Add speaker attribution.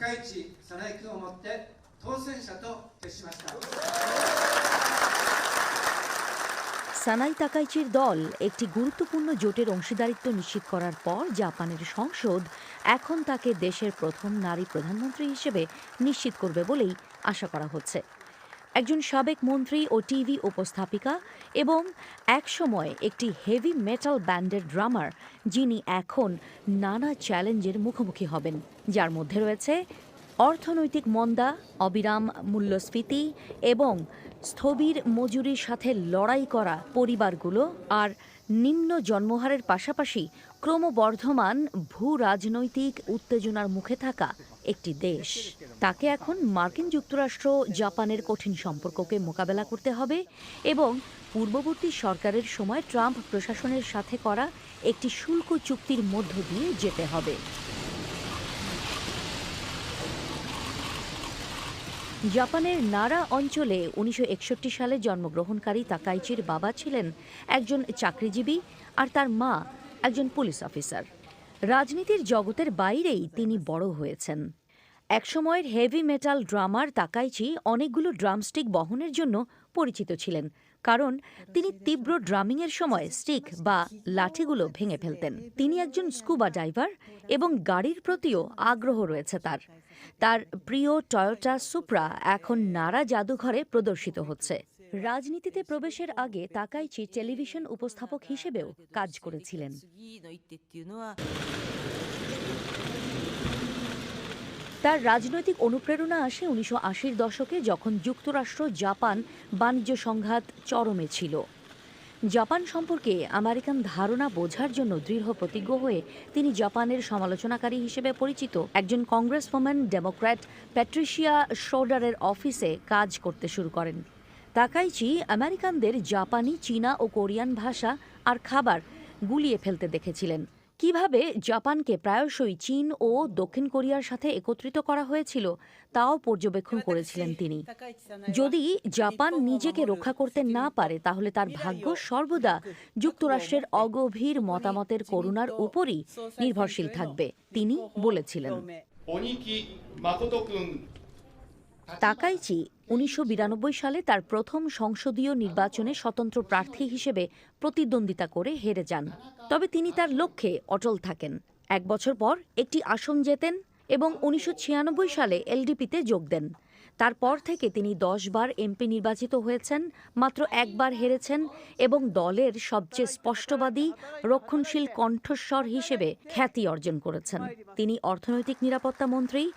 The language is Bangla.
Speaker 1: 市早苗君をもって当選者と決しました。
Speaker 2: সানাই তাকাইচির দল একটি গুরুত্বপূর্ণ জোটের অংশীদারিত্ব নিশ্চিত করার পর জাপানের সংসদ এখন তাকে দেশের প্রথম নারী প্রধানমন্ত্রী হিসেবে নিশ্চিত করবে বলেই আশা করা হচ্ছে। একজন সাবেক মন্ত্রী ও টিভি উপস্থাপিকা এবং একসময় একটি হেভি মেটাল ব্যান্ডের ড্রামার, যিনি এখন নানা চ্যালেঞ্জের মুখোমুখি হবেন, যার মধ্যে রয়েছে অর্থনৈতিক মন্দা, অবিরাম মূল্যস্ফীতি এবং স্থবির মজুরির সাথে লড়াই করা পরিবারগুলো, আর নিম্ন জন্মহারের পাশাপাশি ক্রমবর্ধমান ভূ রাজনৈতিক উত্তেজনার মুখে থাকা একটি দেশ। তাকে এখন মার্কিন যুক্তরাষ্ট্র জাপানের কঠিন সম্পর্ককে মোকাবেলা করতে হবে এবং পূর্ববর্তী সরকারের সময় ট্রাম্প প্রশাসনের সাথে করা একটি শুল্ক চুক্তির মধ্য দিয়ে যেতে হবে। জাপানের নারা অঞ্চলে 1961 সালে জন্মগ্রহণকারী তাকাইচির বাবা ছিলেন একজন চাকরিজীবী আর তার মা একজন পুলিশ অফিসার। রাজনীতির জগতের বাইরেই তিনি বড় হয়েছেন। একসময়ের হেভি মেটাল ড্রামার তাকাইচি অনেকগুলো ড্রামস্টিক বহনের জন্য পরিচিত ছিলেন, কারণ তিনি তীব্র ড্রামিংয়ের সময় স্টিক বা লাঠিগুলো ভেঙে ফেলতেন। তিনি একজন স্কুবা ডাইভার এবং গাড়ির প্রতিও আগ্রহ রয়েছে তার। তার প্রিয় টয়োটা সুপ্রা এখন নারা জাদুঘরে প্রদর্শিত হচ্ছে। রাজনীতিতে প্রবেশের আগে তাকাইচি টেলিভিশন উপস্থাপক হিসেবেও কাজ করেছিলেন। তার রাজনৈতিক অনুপ্রেরণা আসে 1980-র দশকে, যখন যুক্তরাষ্ট্র জাপান বাণিজ্য সংঘাত চরমে ছিল। জাপান সম্পর্কে আমেরিকান ধারণা বোঝার জন্য দৃঢ় প্রতিজ্ঞ হয়ে তিনি জাপানের সমালোচনাকারী হিসেবে পরিচিত একজন কংগ্রেসওম্যান ডেমোক্র্যাট প্যাট্রিশিয়া শ্রোডারের অফিসে কাজ করতে শুরু করেন। তাকাইচি আমেরিকানদের জাপানি, চীনা ও কোরিয়ান ভাষা আর খাবার গুলিয়ে ফেলতে দেখেছিলেন। কিভাবে জাপানকে প্রায়শই চীন ও দক্ষিণ কোরিয়ার সাথে একত্রিত করা হয়েছিল তাও পর্যবেক্ষণ করেছিলেন তিনি। যদি জাপান নিজেকে রক্ষা করতে না পারে, তাহলে তার ভাগ্য সর্বদা যুক্তরাষ্ট্রের অগভীর মতামতের করুণার উপরই নির্ভরশীল থাকবে, তিনি বলেছিলেন। তাকাইচি 1992 সালে তার প্রথম সংসদীয় নির্বাচনে স্বতন্ত্র প্রার্থী হিসেবে প্রতিদ্বন্দ্বিতা করে হেরে যান। তবে তিনি তার লক্ষ্যে অটল থাকেন। 1 বছর পর একটি আসন জেতেন এবং 1996 সালে এলডিপিতে যোগ দেন। তারপর থেকে তিনি 10 বার এমপি নির্বাচিত হয়েছেন, মাত্র 1 বার হেরেছেন এবং দলের সবচেয়ে স্পষ্টবাদী, রক্ষণশীল কণ্ঠস্বর হিসেবে খ্যাতি অর্জন করেছেন। তিনি অর্থনৈতিক নিরাপত্তা মন্ত্রী